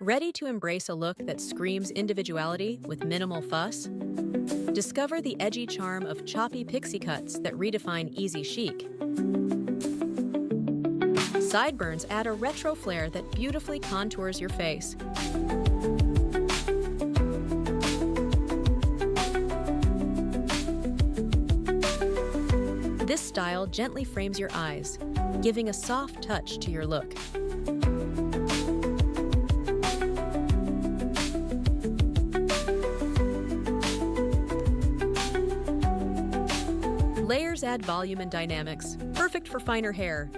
Ready to embrace a look that screams individuality with minimal fuss? Discover the edgy charm of choppy pixie cuts that redefine easy chic. Sideburns add a retro flair that beautifully contours your face. This style gently frames your eyes, giving a soft touch to your look. Layers add volume and dynamics, perfect for finer hair.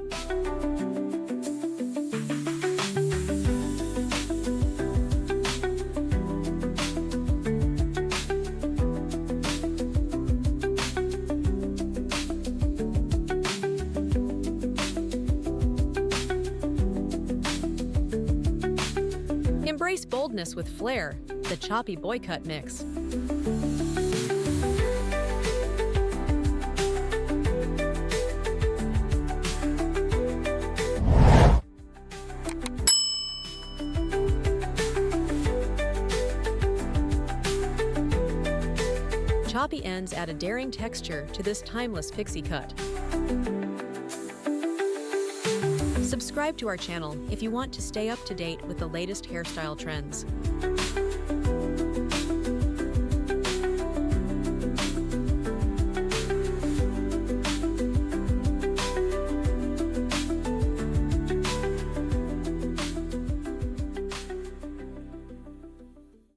Embrace boldness with flair, the Choppy Boy-Cut mix. Choppy ends add a daring texture to this timeless pixie cut. Subscribe to our channel if you want to stay up to date with the latest hairstyle trends.